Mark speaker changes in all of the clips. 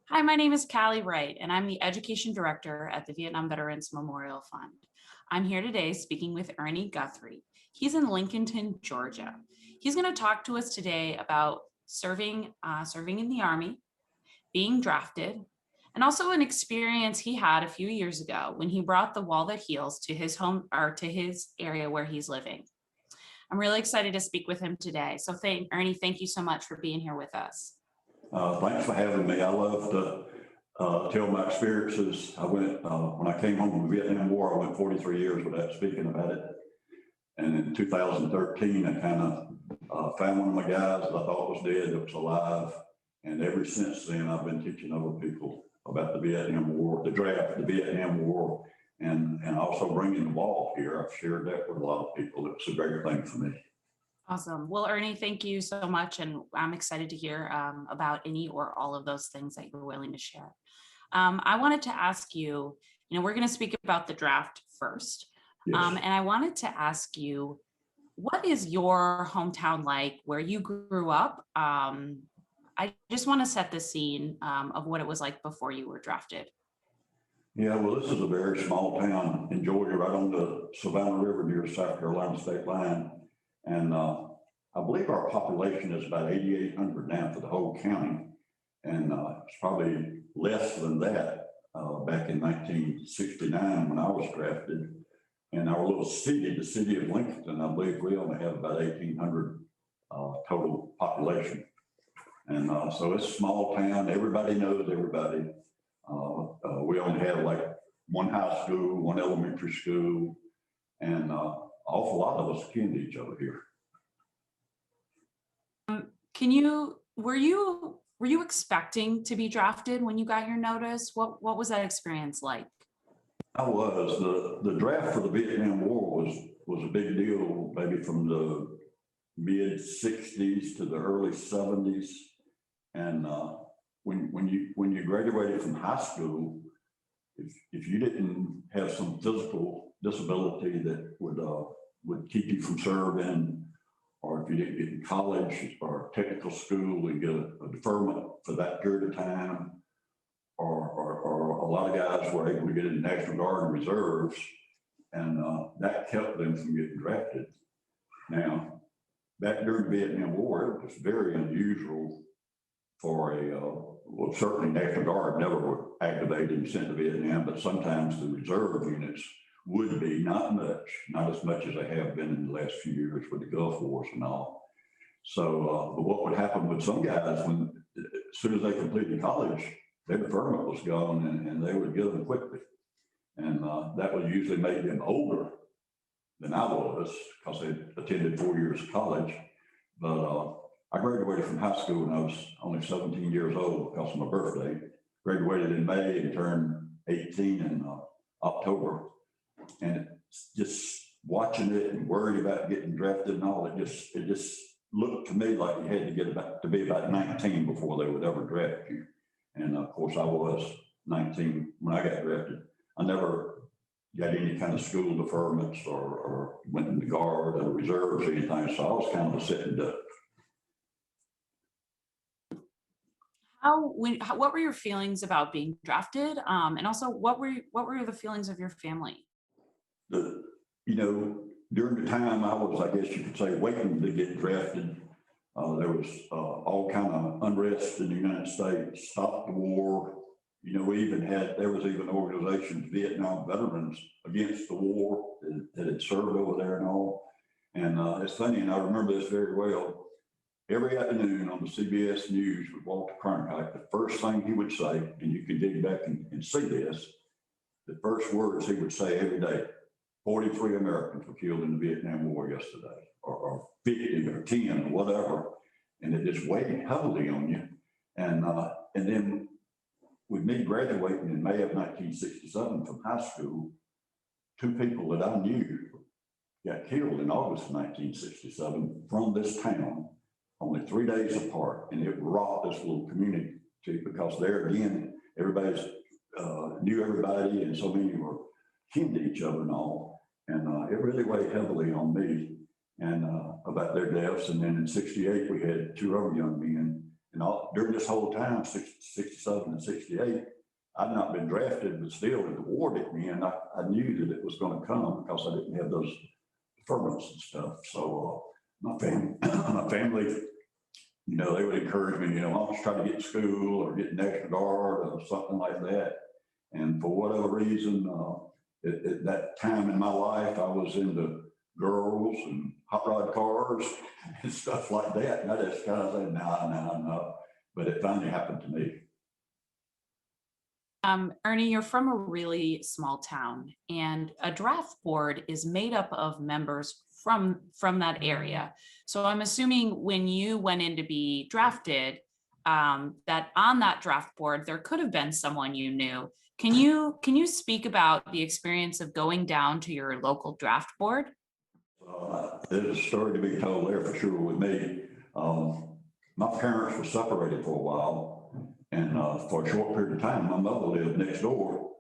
Speaker 1: Hi, my name is Callie Wright, and I'm the Education Director at the Vietnam Veterans Memorial Fund. I'm here today speaking with Ernie Guthrie. He's in Lincolnton, Georgia. He's going to talk to us today about serving in the Army, being drafted, and also an experience he had a few years ago when he brought the Wall That Heals to his home or to his area where he's living. I'm really excited to speak with him today. So Ernie, thank you so much for being here with us.
Speaker 2: Thanks for having me. I love to tell my experiences. I went, when I came home from the Vietnam War, I went 43 years without speaking about it. And in 2013, I kind of found one of my guys that I thought was dead that was alive. And ever since then, I've been teaching other people about the Vietnam War, the draft, the Vietnam War, and also bringing the wall here. I've shared that with a lot of people. It's a great thing for me.
Speaker 1: Awesome. Well, Ernie, thank you so much. And I'm excited to hear about any or all of those things that you're willing to share. I wanted to ask you, we're going to speak about the draft first.
Speaker 2: Yes.
Speaker 1: And I wanted to ask you, what is your hometown like, where you grew up? I just want to set the scene of what it was like before you were drafted.
Speaker 2: Yeah, well, this is a very small town in Georgia, right on the Savannah River near the South Carolina state line. And I believe our population is about 8,800 now for the whole county. And it's probably less than that back in 1969 when I was drafted. And our little city, the city of Lincolnton, I believe we only have about 1,800 total population. And so it's a small town. Everybody knows everybody. We only have like one high school, one elementary school, and an awful lot of us kin to each other here.
Speaker 1: Were you expecting to be drafted when you got your notice? What was that experience like?
Speaker 2: I was. The draft for the Vietnam War was a big deal, maybe from the mid 60s to the early 70s. And when you graduated from high school, if you didn't have some physical disability that would keep you from serving, or if you didn't get in college or technical school and get a deferment for that period of time, or a lot of guys were able to get in the National Guard and reserves, and that kept them from getting drafted. Now, back during the Vietnam War, it was very unusual for well, certainly National Guard never were activated and sent to Vietnam, but sometimes the reserve units would be, not as much as they have been in the last few years with the Gulf Wars and all. So, but what would happen with some guys as soon as they completed college, their deferment was gone and they would get them quickly. And that would usually make them older than I was because they attended 4 years of college. But I graduated from high school when I was only 17 years old because of my birthday. Graduated in May and turned 18 in October. And just watching it and worried about getting drafted and all, it just looked to me like you had to be about 19 before they would ever draft you. And of course I was 19 when I got drafted. I never got any kind of school deferments or went in the Guard or reserves or anything. So I was kind of a sitting duck.
Speaker 1: What were your feelings about being drafted? And also what were the feelings of your family?
Speaker 2: During the time I was, I guess you could say, waiting to get drafted, there was all kind of unrest in the United States, stop the war. There was even organizations, Vietnam Veterans Against the War, that had served over there and all. And it's funny, and I remember this very well. Every afternoon on the CBS News with Walter Cronkite, the first thing he would say, and you can dig back and see this, the first words he would say every day: 43 Americans were killed in the Vietnam War yesterday, or 50 or 10 or whatever. And it just weighed heavily on you. And then with me graduating in May of 1967 from high school, two people that I knew got killed in August of 1967 from this town, only 3 days apart. And it rocked this little community because there again, everybody knew everybody and so many were kin to each other and all. And it really weighed heavily on me and about their deaths. And then in '68, we had two other young men. And during this whole time, 67 and 68, I'd not been drafted, but still it awarded me, and I knew that it was going to come because I didn't have those deferments and stuff. So my family, you know, they would encourage me, you know, I'll just try to get to school or get National Guard or something like that. And for whatever reason, at that time in my life, I was into girls and hot rod cars and stuff like that. And I just kind of said, no. But it finally happened to me.
Speaker 1: Ernie, you're from a really small town, and a draft board is made up of members from that area. So I'm assuming when you went in to be drafted, that on that draft board, there could have been someone you knew. Can you speak about the experience of going down to your local draft board?
Speaker 2: There's a story to be told there for sure with me. My parents were separated for a while. And for a short period of time, my mother lived next door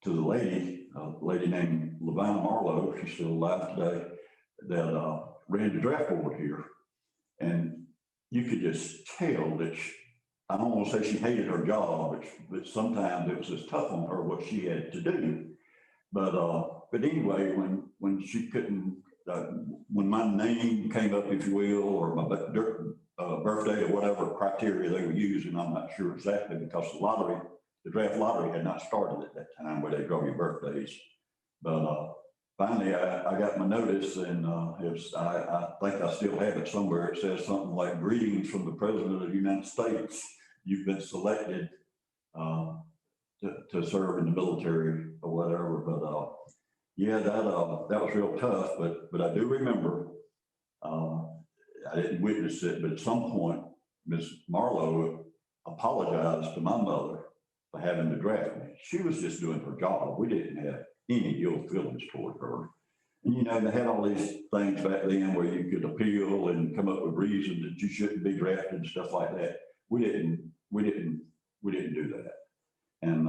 Speaker 2: to the lady, a lady named Levina Marlowe. She's still alive today, that ran the draft board here. And you could just tell that I don't want to say she hated her job, but sometimes it was just tough on her what she had to do. But anyway, when she couldn't, when my name came up, if you will, or my birthday or whatever criteria they were using, I'm not sure exactly, because the draft lottery had not started at that time where they draw your birthdays. But finally, I got my notice, and I think I still have it somewhere. It says something like, "Greetings from the President of the United States. You've been selected to serve in the military," or whatever. But yeah, that was real tough. But I do remember. I didn't witness it, but at some point, Ms. Marlowe apologized to my mother for having to draft me. She was just doing her job. We didn't have any ill feelings toward her. And, you know, they had all these things back then where you could appeal and come up with reasons that you shouldn't be drafted and stuff like that. We didn't do that. And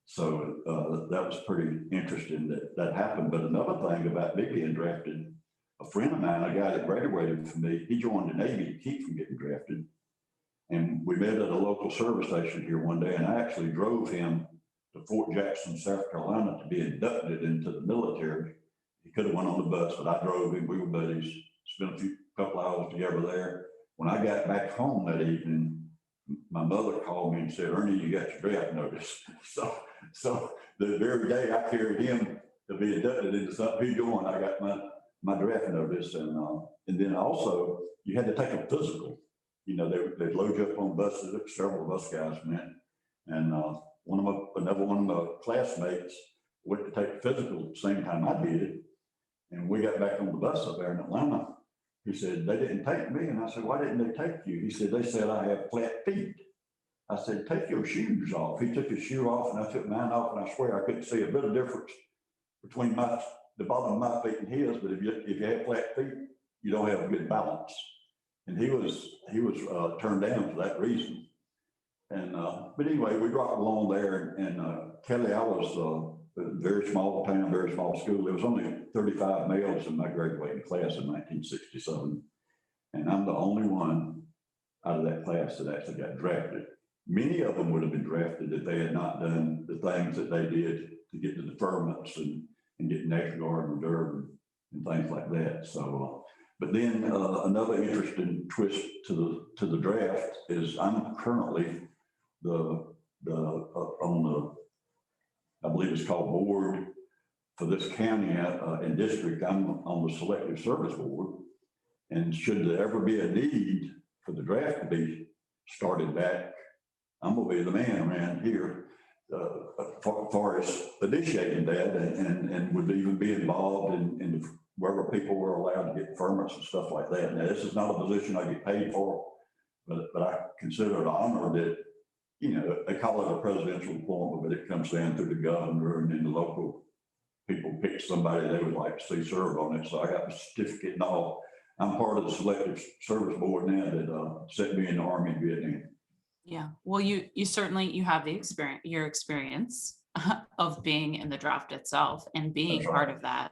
Speaker 2: so that was pretty interesting that happened. But another thing about me being drafted, a friend of mine, a guy that graduated from me, he joined the Navy to keep from getting drafted. And we met at a local service station here one day, and I actually drove him to Fort Jackson, South Carolina to be inducted into the military. He could have went on the bus, but I drove him. We were buddies, spent a couple hours together there. When I got back home that evening, my mother called me and said, "Ernie, you got your draft notice." So the very day I carried him to be inducted into something he joined, I got my draft notice. And then also you had to take a physical. You know, they'd load you up on buses. Several of us guys went, and another one of my classmates went to take the physical at the same time I did. And we got back on the bus up there in Atlanta. He said, "They didn't take me." And I said, "Why didn't they take you?" He said, "They said I have flat feet." I said, "Take your shoes off." He took his shoe off, and I took mine off, and I swear I couldn't see a bit of difference between the bottom of my feet and his. But if you have flat feet, you don't have a good balance. And he was turned down for that reason. And but anyway, we rocked along there. And Kelly, I was a very small town, very small school. There was only 35 males in my graduating class in 1967, and I'm the only one out of that class that actually got drafted. Many of them would have been drafted if they had not done the things that they did to get the deferments and get National Guard and reserve and things like that. So, but then another interesting twist to the draft is I'm currently on the, I believe it's called board for this county and district. I'm on the Selective Service Board, and should there ever be a need for the draft to be started back, I'm gonna be the man around here as far as initiating that, and would even be involved in wherever people were allowed to get permits and stuff like that. Now, this is not a position I get paid for, but I consider it an honor that, you know, they call it a presidential appointment, but it comes down through the governor, and then the local people pick somebody they would like to see serve on it. So I got the certificate and all. I'm part of the Selective Service Board now that sent me in the Army in Vietnam.
Speaker 1: Yeah, well, you certainly have the experience, your experience of being in the draft itself and being part of that.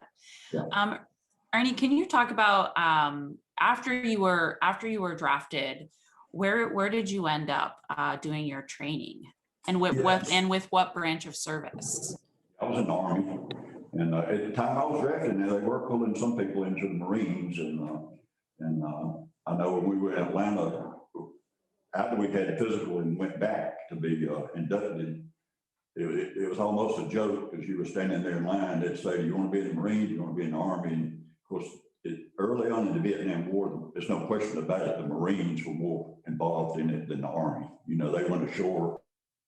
Speaker 1: Yeah. Ernie, can you talk about after you were drafted, Where did you end up doing your training, and with what branch of service?
Speaker 2: I was in the Army, and at the time I was drafted, now they were pulling some people into the Marines, and I know when we were in Atlanta, after we had physical and went back to be inducted, it was almost a joke because you were standing there in line. They'd say, "Do you want to be in the Marines? Do you want to be in the Army?" And of course, early on in the Vietnam War, there's no question about it. The Marines were more involved in it than the Army. You know, they went ashore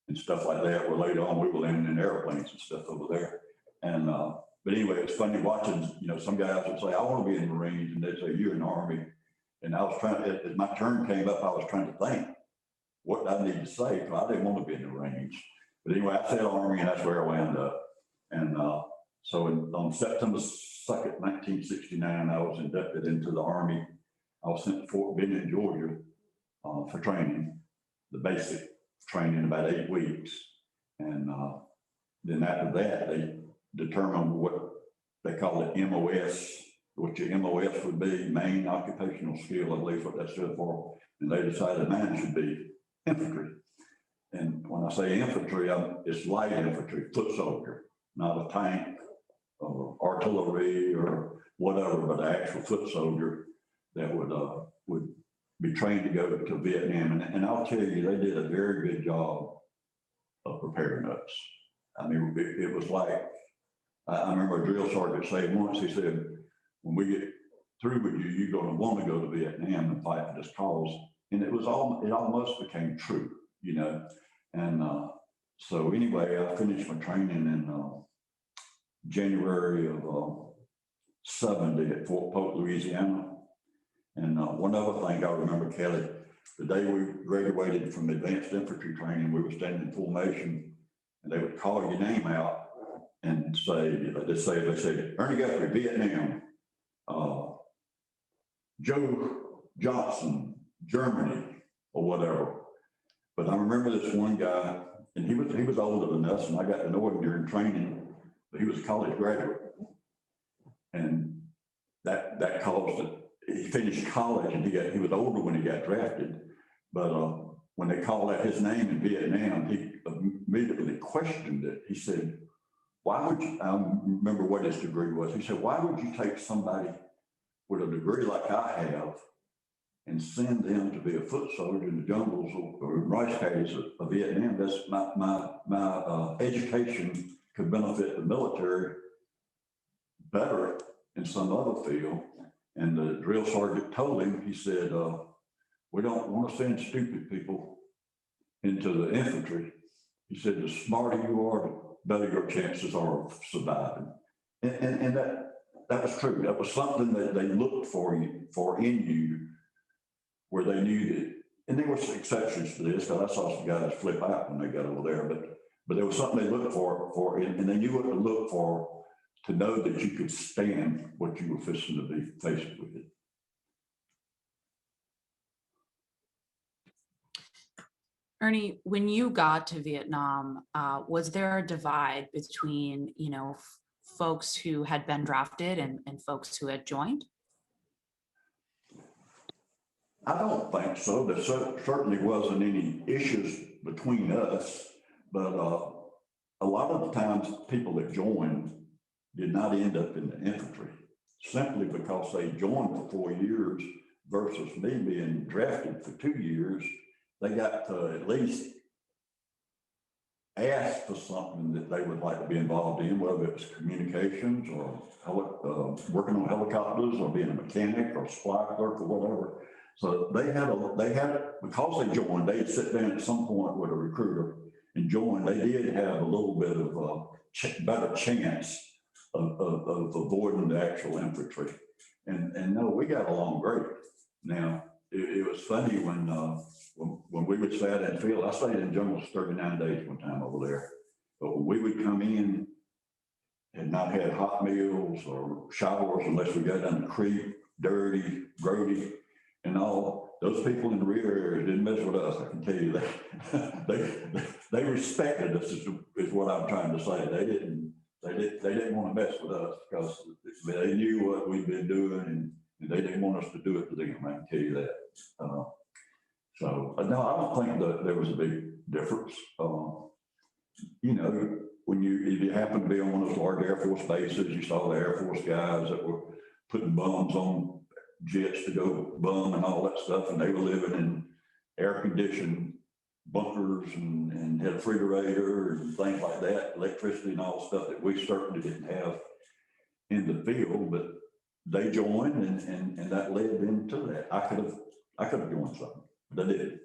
Speaker 2: and stuff like that. Where later on we were landing in airplanes and stuff over there. And but anyway, it's funny watching. You know, some guys would say, "I want to be in the Marines," and they'd say, "You're in the Army." And I was trying, as my turn came up, I was trying to think what I need to say because I didn't want to be in the Marines. But anyway, I said Army, and that's where I wound up. And so on September 2nd, 1969, I was inducted into the Army. I was sent to Fort Benning, Georgia for training, the basic training, about 8 weeks. And then after that, they determined what they call it MOS, which your MOS would be, main occupational skill, I believe what that stood for. And they decided mine should be infantry. And when I say infantry, it's light infantry, foot soldier, not a tank or artillery or whatever, but an actual foot soldier that would be trained to go to Vietnam. And I'll tell you, they did a very good job of preparing us. I mean, it was like, I remember a drill sergeant saying once, he said, "When we get through with you, you're going to want to go to Vietnam and fight for this cause." And it almost became true, you know. And so anyway, I finished my training in January of 70 at Fort Polk, Louisiana. And one other thing I remember, Kelly, the day we graduated from advanced infantry training, we were standing in formation, and they would call your name out and say, they said, "Ernie Guthrie, Vietnam, Joe Johnson, Germany," or whatever. But I remember this one guy, and he was older than us, and I got to know him during training, but he was a college graduate. And that caused it. He finished college, and he was older when he got drafted. But when they called out his name in Vietnam, he immediately questioned it. He said, "Why would you," I remember what his degree was. He said, "Why would you take somebody with a degree like I have and send them to be a foot soldier in the jungles or rice paddies of Vietnam? That's my education could benefit the military better in some other field." And the drill sergeant told him, he said, "We don't want to send stupid people into the infantry." He said, "The smarter you are, the better your chances are of surviving." And that was true. That was something that they looked for in you, where they knew that. And there were exceptions to this, because I saw some guys flip out when they got over there, but there was something they looked for, and they knew what to look for to know that you could stand what you were fixing to be faced with.
Speaker 1: Ernie, when you got to Vietnam, was there a divide between, folks who had been drafted and folks who had joined?
Speaker 2: I don't think so. There certainly wasn't any issues between us, but a lot of the times people that joined did not end up in the infantry, simply because they joined for 4 years versus me being drafted for 2 years. They got to at least ask for something that they would like to be involved in, whether it was communications or working on helicopters or being a mechanic or supply clerk or whatever. So they had because they joined, they'd sit down at some point with a recruiter and join. They did have a little bit of a better chance of avoiding the actual infantry. And no, we got along great. Now, it was funny when we would stay out in the field. I stayed in jungles 39 days one time over there. But when we would come in and not had hot meals or showers unless we got down the creek, dirty, grody, and all, those people in the rear areas didn't mess with us. I can tell you that. They respected us is what I'm trying to say. They didn't want to mess with us because they knew what we'd been doing, and they didn't want us to do it to them. I can tell you that. So, no, I don't think that there was a big difference. You know, if you happen to be on one of those large Air Force bases, you saw the Air Force guys that were putting bums on jets to go bum and all that stuff, and they were living in air-conditioned bunkers and had a refrigerator and things like that, electricity and all stuff that we certainly didn't have in the field, but they joined and that led them to that. I could have joined something, but I didn't.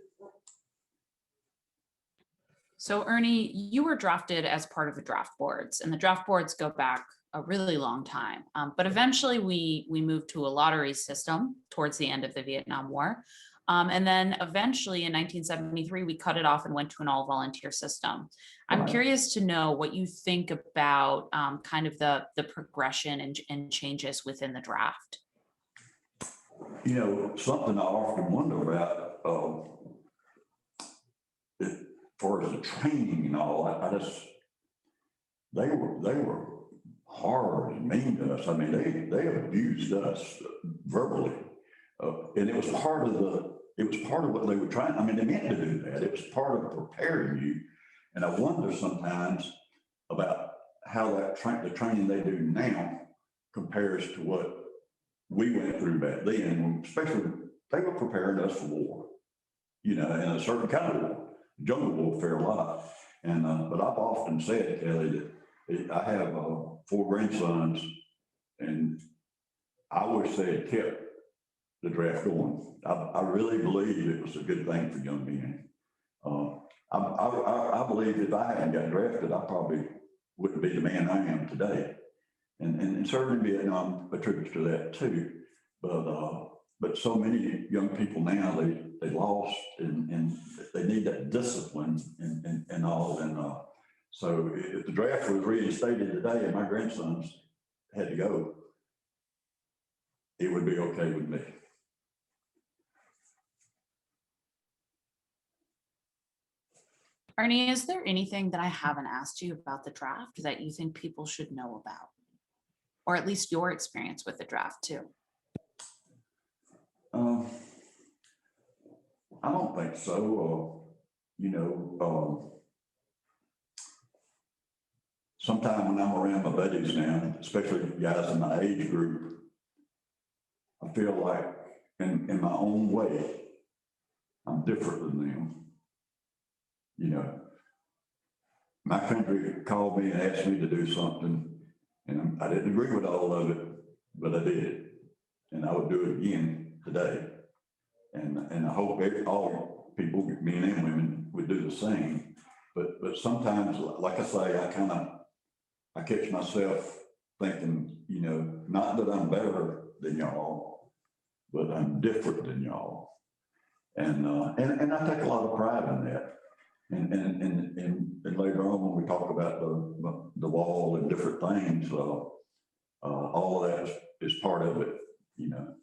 Speaker 1: So Ernie, you were drafted as part of the draft boards, and the draft boards go back a really long time. But eventually we moved to a lottery system towards the end of the Vietnam War. And then eventually in 1973, we cut it off and went to an all volunteer system. I'm
Speaker 2: Right.
Speaker 1: curious to know what you think about kind of the progression and changes within the draft.
Speaker 2: You know, something I often wonder about, as far as the training and all, they were hard and mean to us. I mean, they abused us verbally, and it was part of what they were trying. I mean, they meant to do that. It was part of preparing you. And I wonder sometimes about how the training they do now compares to what we went through back then. Especially, they were preparing us for war, you know, and a certain kind of war, jungle warfare a lot. And but I've often said, Kelly, that I have 4 grandsons, and I wish they had kept the draft going. I really believe it was a good thing for young men. I believe if I hadn't got drafted, I probably wouldn't be the man I am today. And certainly Vietnam attributes to that too. But so many young people now, they lost and they need that discipline and all. And so if the draft was reinstated today and my grandsons had to go, it would be okay with me.
Speaker 1: Ernie, is there anything that I haven't asked you about the draft that you think people should know about? Or at least your experience with the draft too?
Speaker 2: I don't think so. You know, sometimes when I'm around my buddies now, especially guys in my age group, I feel like in my own way, I'm different than them. You know, my country called me and asked me to do something, and I didn't agree with all of it, but I did it, and I would do it again today. And I hope all people, men and women, would do the same. But sometimes, like I say, I catch myself thinking, you know, not that I'm better than y'all, but I'm different than y'all. And I take a lot of pride in that. And later on when we talk about the wall and different things, all of that is part of it, you know.